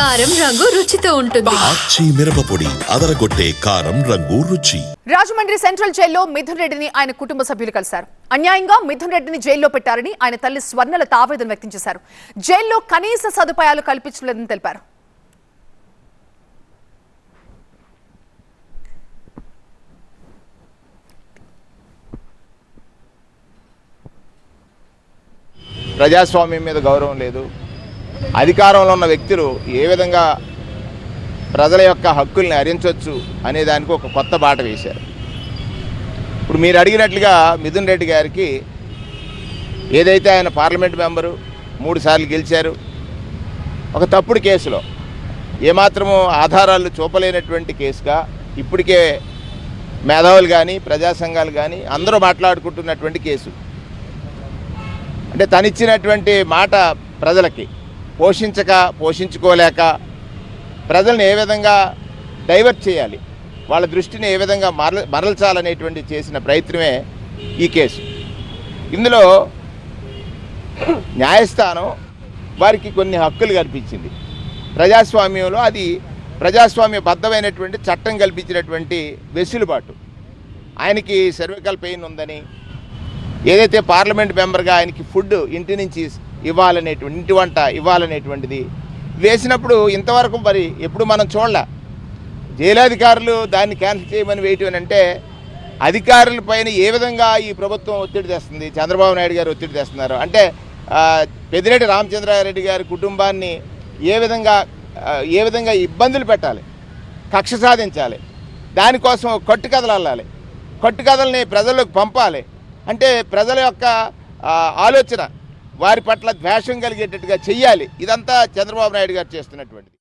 కారం రంగు రుచితో ఉంటుంది. ఆచి మిరపపొడి అదరగొట్టే కారం రంగు రుచి. రాజమండ్రి సెంట్రల్ జైల్లో మిథున్ రెడ్డిని ఆయన కుటుంబ సభ్యులు కలిశారు. అన్యాయంగా మిథున్ రెడ్డిని జైల్లో పెట్టారని ఆయన తల్లి స్వర్ణలత ఆవేదన వ్యక్తం చేశారు. జైల్లో కనీస సదుపాయాలు కల్పించలేదని తెలిపారు. ప్రజాస్వామ్యం మీద గౌరవం లేదు. అధికారంలో ఉన్న వ్యక్తులు ఏ విధంగా ప్రజల యొక్క హక్కుల్ని హరించవచ్చు అనే దానికి ఒక కొత్త బాట వేశారు. ఇప్పుడు మీరు అడిగినట్లుగా మిథున్ రెడ్డి గారికి ఏదైతే ఆయన పార్లమెంట్ మెంబరు 3 సార్లు గెలిచారు, ఒక తప్పుడు కేసులో ఏమాత్రము ఆధారాలు చూపలేనటువంటి కేసుగా ఇప్పటికే మేధావులు కానీ ప్రజా సంఘాలు కానీ అందరూ మాట్లాడుకుంటున్నటువంటి కేసు. అంటే తనిచ్చినటువంటి మాట ప్రజలకి పోషించుకోలేక ప్రజల్ని ఏ విధంగా డైవర్ట్ చేయాలి, వాళ్ళ దృష్టిని ఏ విధంగా మరల్చాలనేటువంటి చేసిన ప్రయత్నమే ఈ కేసు. ఇందులో న్యాయస్థానం వారికి కొన్ని హక్కులు కల్పించింది. ప్రజాస్వామ్యంలో అది ప్రజాస్వామ్యబద్ధమైనటువంటి చట్టం కల్పించినటువంటి వెసులుబాటు. ఆయనకి సర్వికల్ పెయిన్ ఉందని, ఏదైతే పార్లమెంట్ మెంబర్గా ఆయనకి ఫుడ్ ఇంటి నుంచి ఇవ్వాలనేటువంటి, ఇంటి వంట ఇవ్వాలనేటువంటిది వేసినప్పుడు ఇంతవరకు మరి ఎప్పుడు మనం చూడలే. జైలాధికారులు దాన్ని క్యాన్సిల్ చేయమని వేయటం అంటే అధికారులపైన ఏ విధంగా ఈ ప్రభుత్వం ఒత్తిడి తెస్తుంది, చంద్రబాబు నాయుడు గారు ఒత్తిడి తెస్తున్నారు అంటే పెద్దిరెడ్డి రామచంద్రారెడ్డి గారి కుటుంబాన్ని ఏ విధంగా ఇబ్బందులు పెట్టాలి, కక్ష సాధించాలి, దానికోసం కట్టుకథలు కట్టుకథల్ని ప్రజల్లోకి పంపాలి అంటే ప్రజల యొక్క ఆలోచన వారి పట్ల ద్వేషం కలిగేటట్టుగా చెయ్యాలి. ఇదంతా చంద్రబాబు నాయుడు గారు చేస్తున్నటువంటిది.